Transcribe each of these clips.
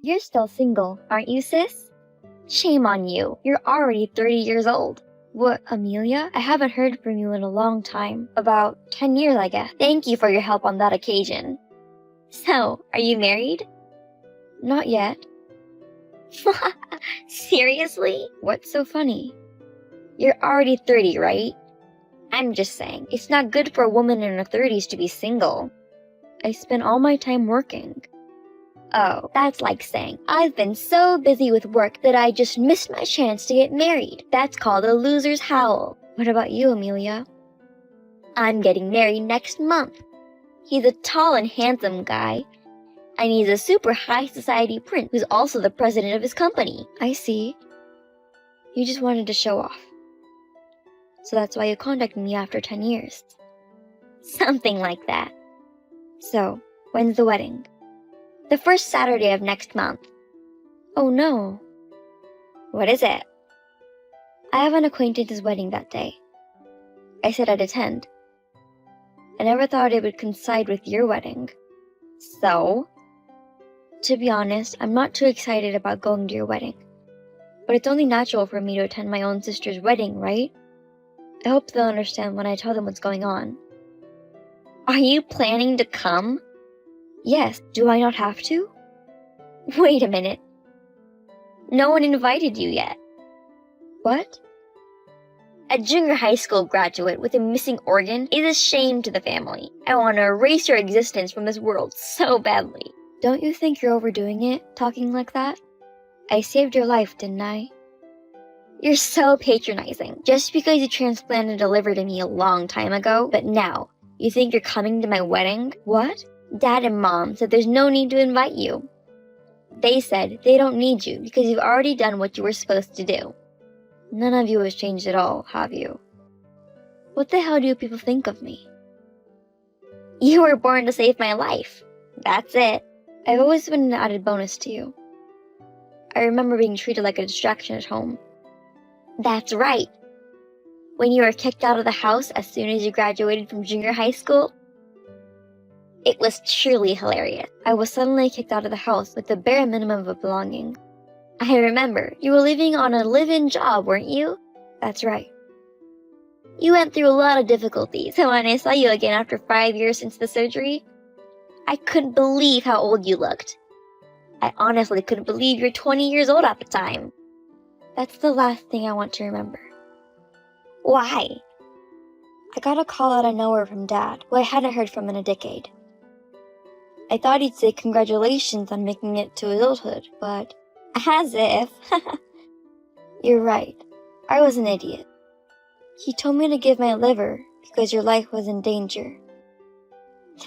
You're still single, aren't you, sis? Shame on you. You're already 30 years old. What, Amelia? I haven't heard from you in a long time. About 10 years, I guess. Thank you for your help on that occasion. So, are you married? Not yet. Seriously? What's so funny? You're already 30, right? I'm just saying, it's not good for a woman in her 30s to be single. I spend all my time working. Oh, that's like saying, I've been so busy with work that I just missed my chance to get married. That's called a loser's howl. What about you, Amelia? I'm getting married next month. He's a tall and handsome guy, and he's a super high society prince who's also the president of his company. I see. You just wanted to show off. So that's why you contacted me after 10 years. Something like that. So, when's the wedding? The first Saturday of next month. Oh no. What is it? I have an acquaintance's wedding that day. I said I'd attend. I never thought it would coincide with your wedding. So? To be honest, I'm not too excited about going to your wedding. But it's only natural for me to attend my own sister's wedding, right? I hope they'll understand when I tell them what's going on. Are you planning to come? Yes, do I not have to? Wait a minute. No one invited you yet. What? A junior high school graduate with a missing organ is a shame to the family. I want to erase your existence from this world so badly. Don't you think you're overdoing it, talking like that? I saved your life, didn't I? You're so patronizing. Just because you transplanted a liver to me a long time ago, but now, you think you're coming to my wedding? What? Dad and Mom said there's no need to invite you. They said they don't need you because you've already done what you were supposed to do. None of you has changed at all, have you? What the hell do people think of me? You were born to save my life. That's it. I've always been an added bonus to you. I remember being treated like a distraction at home. That's right. When you were kicked out of the house as soon as you graduated from junior high school, it was truly hilarious. I was suddenly kicked out of the house with the bare minimum of belonging. I remember, you were living on a live-in job, weren't you? That's right. You went through a lot of difficulties, so when I saw you again after 5 years since the surgery, I couldn't believe how old you looked. I honestly couldn't believe you're 20 years old at the time. That's the last thing I want to remember. Why? I got a call out of nowhere from Dad, who I hadn't heard from in a decade. I thought he'd say congratulations on making it to adulthood, but as if. You're right. I was an idiot. He told me to give my liver because your life was in danger.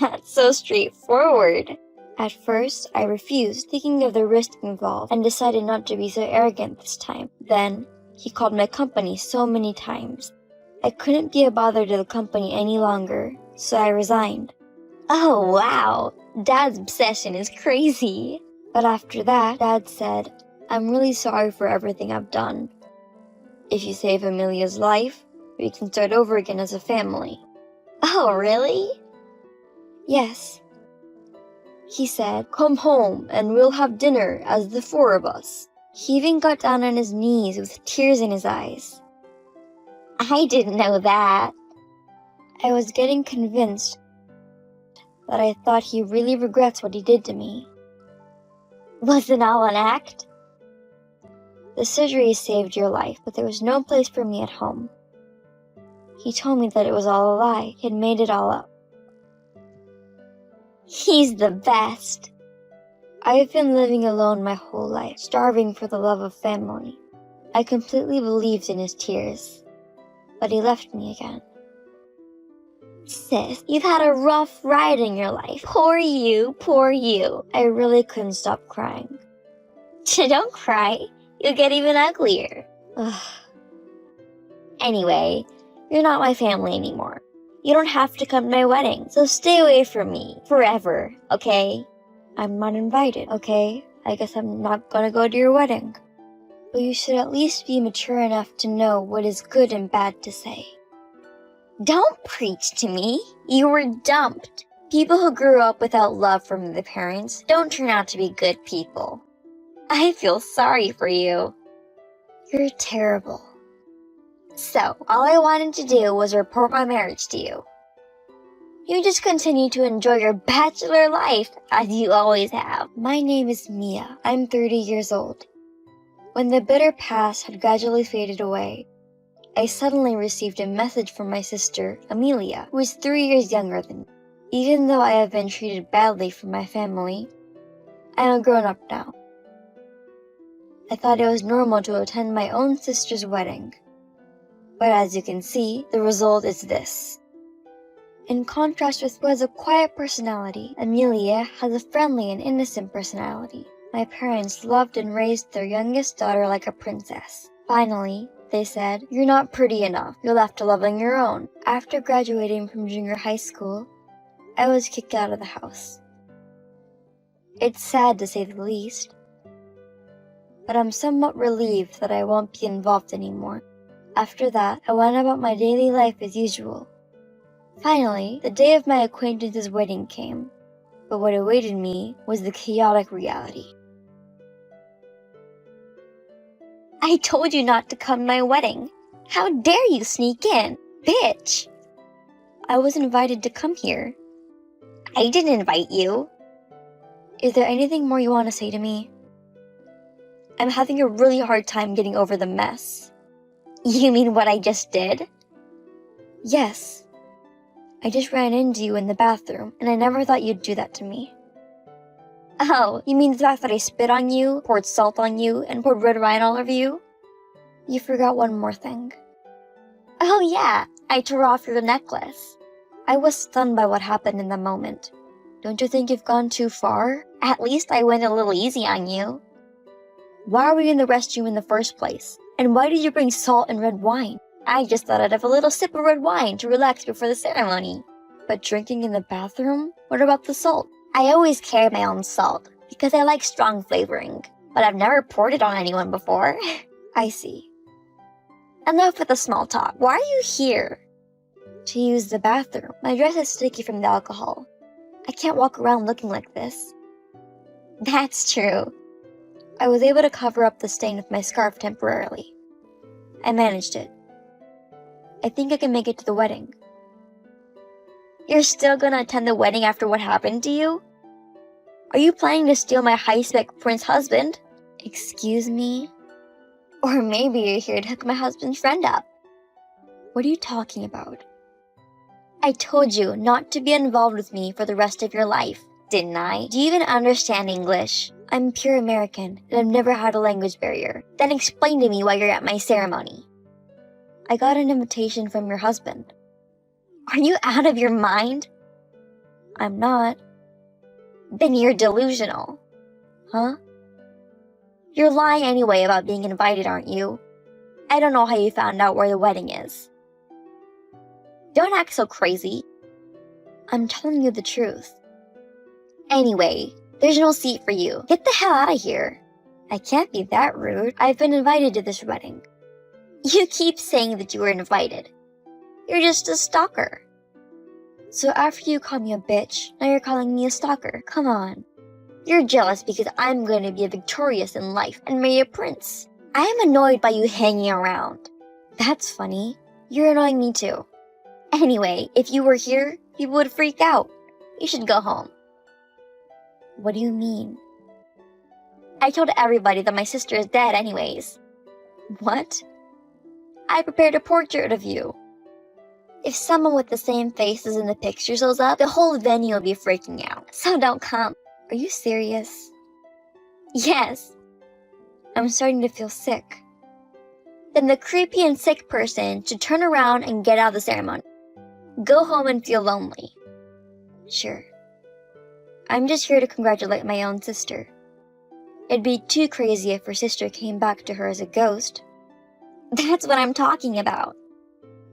That's so straightforward. At first, I refused, thinking of the risk involved, and decided not to be so arrogant this time. Then, he called my company so many times. I couldn't be a bother to the company any longer, so I resigned. Oh wow, Dad's obsession is crazy. But after that, Dad said, I'm really sorry for everything I've done. If you save Amelia's life, we can start over again as a family. Oh, really? Yes. He said, come home and we'll have dinner as the four of us. He even got down on his knees with tears in his eyes. I didn't know that. I was getting convinced that I thought he really regrets what he did to me. Was it all an act? The surgery saved your life, but there was no place for me at home. He told me that it was all a lie. He had made it all up. He's the best. I've been living alone my whole life, starving for the love of family. I completely believed in his tears, but he left me again. Sis, you've had a rough ride in your life. Poor you, poor you. I really couldn't stop crying. Don't cry. You'll get even uglier. Ugh. Anyway, you're not my family anymore. You don't have to come to my wedding, so stay away from me forever, okay? I'm not invited, okay? I guess I'm not gonna go to your wedding. But you should at least be mature enough to know what is good and bad to say. Don't preach to me. You were dumped. People who grew up without love from their parents don't turn out to be good people. I feel sorry for you. You're terrible. So, all I wanted to do was report my marriage to you. You just continue to enjoy your bachelor life, as you always have. My name is Mia. I'm 30 years old. When the bitter past had gradually faded away, I suddenly received a message from my sister, Amelia, who is 3 years younger than me. Even though I have been treated badly from my family, I am grown up now. I thought it was normal to attend my own sister's wedding. But as you can see, the result is this. In contrast with who has a quiet personality, Amelia has a friendly and innocent personality. My parents loved and raised their youngest daughter like a princess. Finally, they said, "You're not pretty enough. You're left to love on your own." After graduating from junior high school, I was kicked out of the house. It's sad to say the least, but I'm somewhat relieved that I won't be involved anymore. After that, I went about my daily life as usual. Finally, the day of my acquaintance's wedding came, but what awaited me was the chaotic reality. I told you not to come to my wedding. How dare you sneak in, bitch! I was invited to come here. I didn't invite you. Is there anything more you want to say to me? I'm having a really hard time getting over the mess. You mean what I just did? Yes. I just ran into you in the bathroom, and I never thought you'd do that to me. Oh, you mean the fact that I spit on you, poured salt on you, and poured red wine all over you? You forgot one more thing. Oh yeah, I tore off your necklace. I was stunned by what happened in the moment. Don't you think you've gone too far? At least I went a little easy on you. Why were you in the restroom in the first place? And why did you bring salt and red wine? I just thought I'd have a little sip of red wine to relax before the ceremony. But drinking in the bathroom? What about the salt? I always carry my own salt, because I like strong flavoring. But I've never poured it on anyone before. I see. Enough with the small talk. Why are you here? To use the bathroom. My dress is sticky from the alcohol. I can't walk around looking like this. That's true. I was able to cover up the stain with my scarf temporarily. I managed it. I think I can make it to the wedding. You're still gonna attend the wedding after what happened to you? Are you planning to steal my high-spec prince husband? Excuse me? Or maybe you're here to hook my husband's friend up. What are you talking about? I told you not to be involved with me for the rest of your life, didn't I? Do you even understand English? I'm pure American, and I've never had a language barrier. Then explain to me why you're at my ceremony. I got an invitation from your husband. Are you out of your mind? I'm not. Then you're delusional. Huh? You're lying anyway about being invited, aren't you? I don't know how you found out where the wedding is. Don't act so crazy. I'm telling you the truth. Anyway, there's no seat for you. Get the hell out of here. I can't be that rude. I've been invited to this wedding. You keep saying that you were invited. You're just a stalker. So after you call me a bitch, now you're calling me a stalker. Come on. You're jealous because I'm going to be victorious in life and marry a prince. I am annoyed by you hanging around. That's funny. You're annoying me too. Anyway, if you were here, people would freak out. You should go home. What do you mean? I told everybody that my sister is dead anyways. What? I prepared a portrait of you. If someone with the same face as in the picture shows up, the whole venue will be freaking out. So don't come. Are you serious? Yes. I'm starting to feel sick. Then the creepy and sick person should turn around and get out of the ceremony. Go home and feel lonely. Sure. I'm just here to congratulate my own sister. It'd be too crazy if her sister came back to her as a ghost. That's what I'm talking about.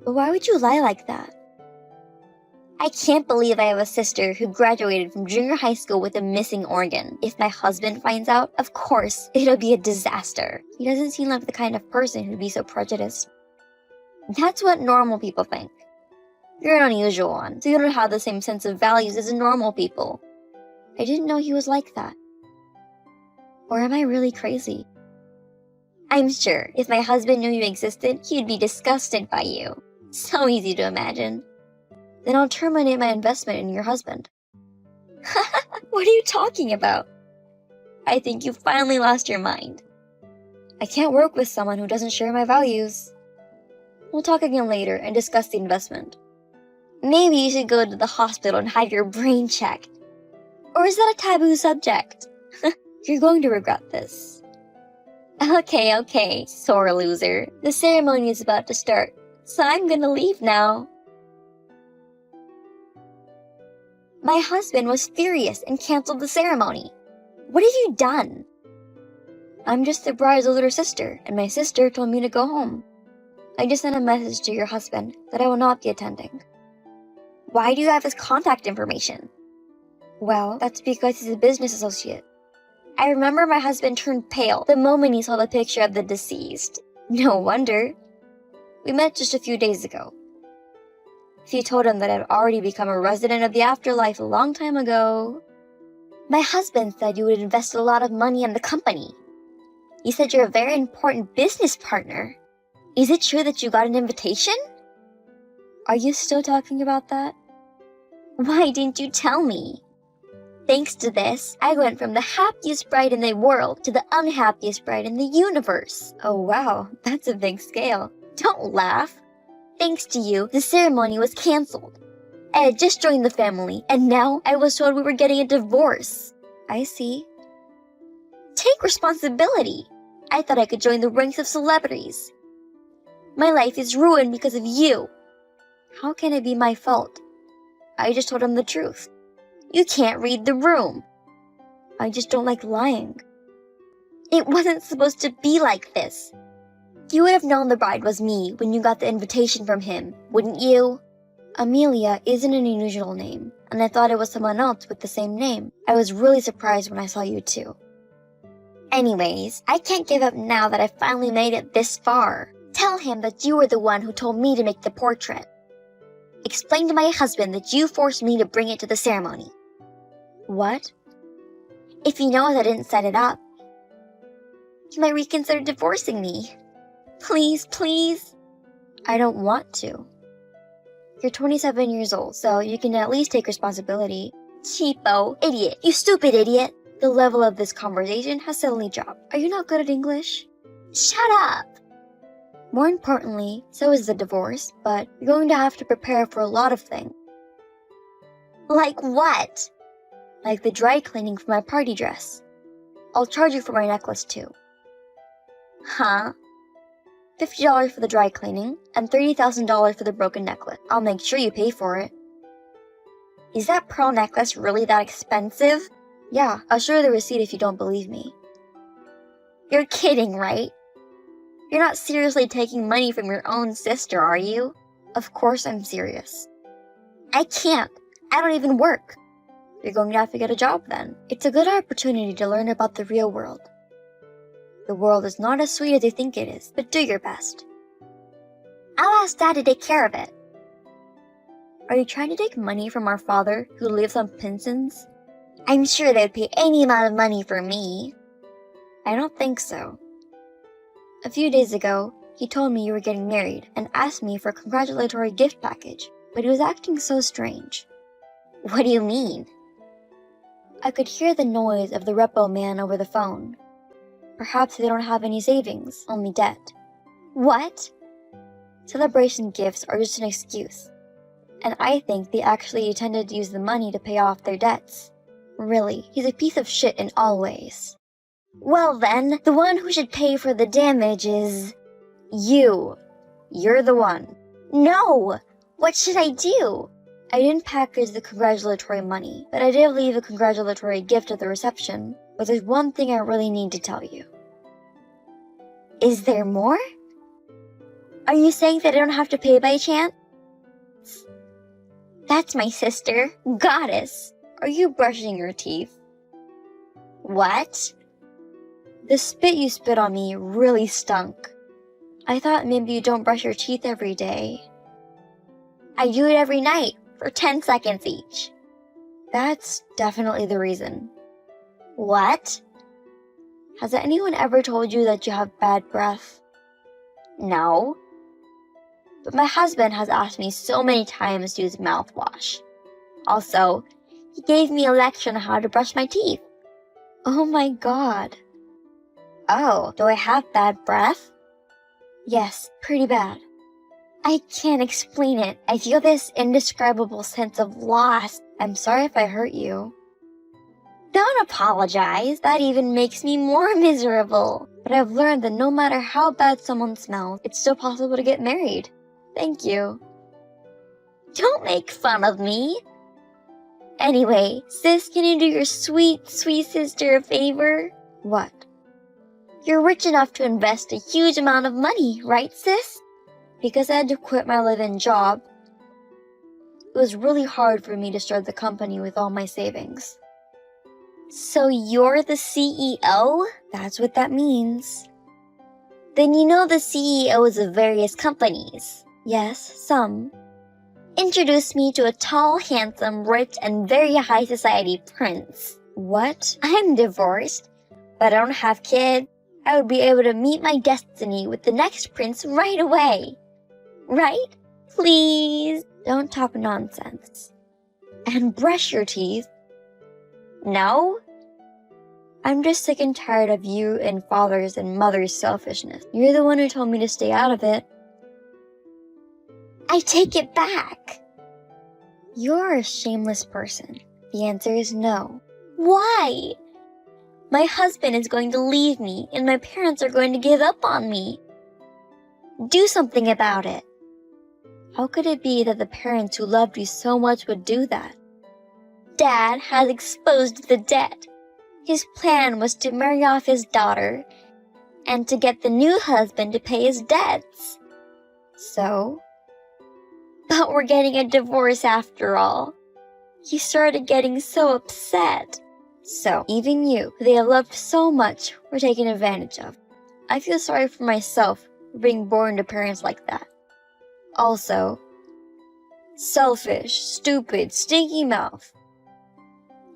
But why would you lie like that? I can't believe I have a sister who graduated from junior high school with a missing organ. If my husband finds out, of course, it'll be a disaster. He doesn't seem like the kind of person who'd be so prejudiced. That's what normal people think. You're an unusual one, so you don't have the same sense of values as normal people. I didn't know he was like that. Or am I really crazy? I'm sure if my husband knew you existed, he'd be disgusted by you. So easy to imagine. Then I'll terminate my investment in your husband. What are you talking about? I think you finally lost your mind. I can't work with someone who doesn't share my values. We'll talk again later and discuss the investment. Maybe you should go to the hospital and have your brain checked. Or is that a taboo subject? You're going to regret this. Okay, sore loser. The ceremony is about to start, so I'm gonna leave now. My husband was furious and canceled the ceremony. What have you done? I'm just the bride's older sister, and my sister told me to go home. I just sent a message to your husband that I will not be attending. Why do you have his contact information? Well, that's because he's a business associate. I remember my husband turned pale the moment he saw the picture of the deceased. No wonder. We met just a few days ago. If you told him that I'd already become a resident of the afterlife a long time ago. My husband said you would invest a lot of money in the company. He said you're a very important business partner. Is it true that you got an invitation? Are you still talking about that? Why didn't you tell me? Thanks to this, I went from the happiest bride in the world to the unhappiest bride in the universe. Oh wow, that's a big scale. Don't laugh. Thanks to you, the ceremony was canceled. I had just joined the family, and now I was told we were getting a divorce. I see. Take responsibility. I thought I could join the ranks of celebrities. My life is ruined because of you. How can it be my fault? I just told him the truth. You can't read the room. I just don't like lying. It wasn't supposed to be like this. You would have known the bride was me when you got the invitation from him, wouldn't you? Amelia isn't an unusual name, and I thought it was someone else with the same name. I was really surprised when I saw you too. Anyways, I can't give up now that I finally made it this far. Tell him that you were the one who told me to make the portrait. Explain to my husband that you forced me to bring it to the ceremony. What? If he knows I didn't set it up, he might reconsider divorcing me. Please, please. I don't want to. You're 27 years old, so you can at least take responsibility. Cheapo, idiot, you stupid idiot. The level of this conversation has suddenly dropped. Are you not good at English? Shut up. More importantly, so is the divorce, but you're going to have to prepare for a lot of things. Like what? Like the dry cleaning for my party dress. I'll charge you for my necklace too. Huh? $50 for the dry cleaning, and $30,000 for the broken necklace. I'll make sure you pay for it. Is that pearl necklace really that expensive? Yeah, I'll show you the receipt if you don't believe me. You're kidding, right? You're not seriously taking money from your own sister, are you? Of course I'm serious. I can't. I don't even work. You're going to have to get a job then. It's a good opportunity to learn about the real world. The world is not as sweet as you think it is, but do your best. I'll ask Dad to take care of it. Are you trying to take money from our father, who lives on pensions? I'm sure they'd pay any amount of money for me. I don't think so. A few days ago, he told me you were getting married and asked me for a congratulatory gift package, but he was acting so strange. What do you mean? I could hear the noise of the repo man over the phone. Perhaps they don't have any savings, only debt. What? Celebration gifts are just an excuse. And I think they actually intended to use the money to pay off their debts. Really, he's a piece of shit in all ways. Well then, the one who should pay for the damage is... you. You're the one. No! What should I do? I didn't package the congratulatory money, but I did leave a congratulatory gift at the reception. But there's one thing I really need to tell you. Is there more? Are you saying that I don't have to pay by chance? That's my sister, Goddess. Are you brushing your teeth? What? The spit you spit on me really stunk. I thought maybe you don't brush your teeth every day. I do it every night, for 10 seconds each. That's definitely the reason. What? Has anyone ever told you that you have bad breath? No. But my husband has asked me so many times to use mouthwash. Also, he gave me a lecture on how to brush my teeth. Oh my god. Oh, do I have bad breath? Yes, pretty bad. I can't explain it. I feel this indescribable sense of loss. I'm sorry if I hurt you. Don't apologize. That even makes me more miserable. But I've learned that no matter how bad someone smells, it's still possible to get married. Thank you. Don't make fun of me. Anyway, sis, can you do your sweet, sweet sister a favor? What? You're rich enough to invest a huge amount of money, right, sis? Because I had to quit my live-in job, it was really hard for me to start the company with all my savings. So you're the CEO? That's what that means. Then you know the CEOs of various companies. Yes, some. Introduce me to a tall, handsome, rich, and very high society prince. What? I'm divorced, but I don't have kids. I would be able to meet my destiny with the next prince right away. Right? Please, don't talk nonsense. And brush your teeth. No? I'm just sick and tired of you and father's and mother's selfishness. You're the one who told me to stay out of it. I take it back. You're a shameless person. The answer is no. Why? My husband is going to leave me, and my parents are going to give up on me. Do something about it. How could it be that the parents who loved you so much would do that? Dad has exposed the debt. His plan was to marry off his daughter and to get the new husband to pay his debts. So? But we're getting a divorce after all. He started getting so upset. So, even you, who they have loved so much, were taken advantage of. I feel sorry for myself for being born to parents like that. Also, selfish, stupid, stinky mouth,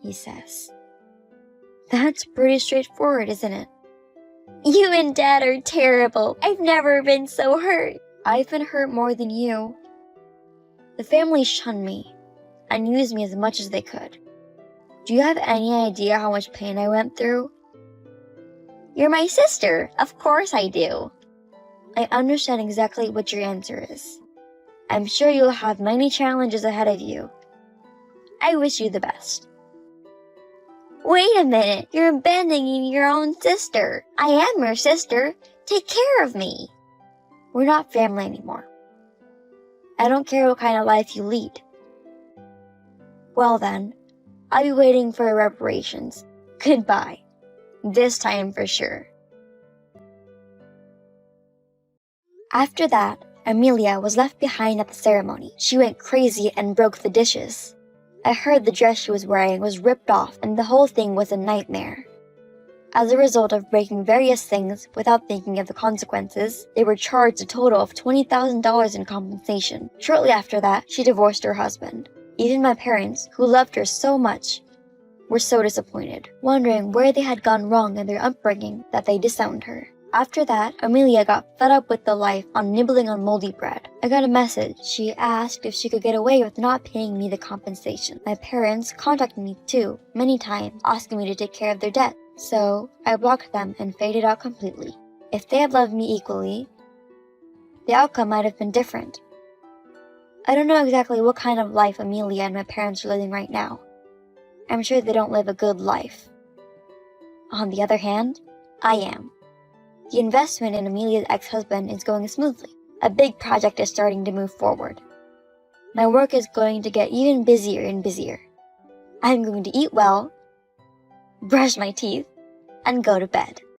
he says. That's pretty straightforward, isn't it? You and Dad are terrible. I've never been so hurt. I've been hurt more than you. The family shunned me and used me as much as they could. Do you have any idea how much pain I went through? You're my sister. Of course I do. I understand exactly what your answer is. I'm sure you'll have many challenges ahead of you. I wish you the best. Wait a minute, you're abandoning your own sister. I am your sister. Take care of me. We're not family anymore. I don't care what kind of life you lead. Well then, I'll be waiting for your reparations. Goodbye. This time for sure. After that, Amelia was left behind at the ceremony. She went crazy and broke the dishes. I heard the dress she was wearing was ripped off and the whole thing was a nightmare. As a result of breaking various things without thinking of the consequences, they were charged a total of $20,000 in compensation. Shortly after that, she divorced her husband. Even my parents, who loved her so much, were so disappointed, wondering where they had gone wrong in their upbringing that they disowned her. After that, Amelia got fed up with the life on nibbling on moldy bread. I got a message. She asked if she could get away with not paying me the compensation. My parents contacted me too, many times, asking me to take care of their debt. So, I blocked them and faded out completely. If they had loved me equally, the outcome might have been different. I don't know exactly what kind of life Amelia and my parents are living right now. I'm sure they don't live a good life. On the other hand, I am. The investment in Amelia's ex-husband is going smoothly. A big project is starting to move forward. My work is going to get even busier and busier. I'm going to eat well, brush my teeth, and go to bed.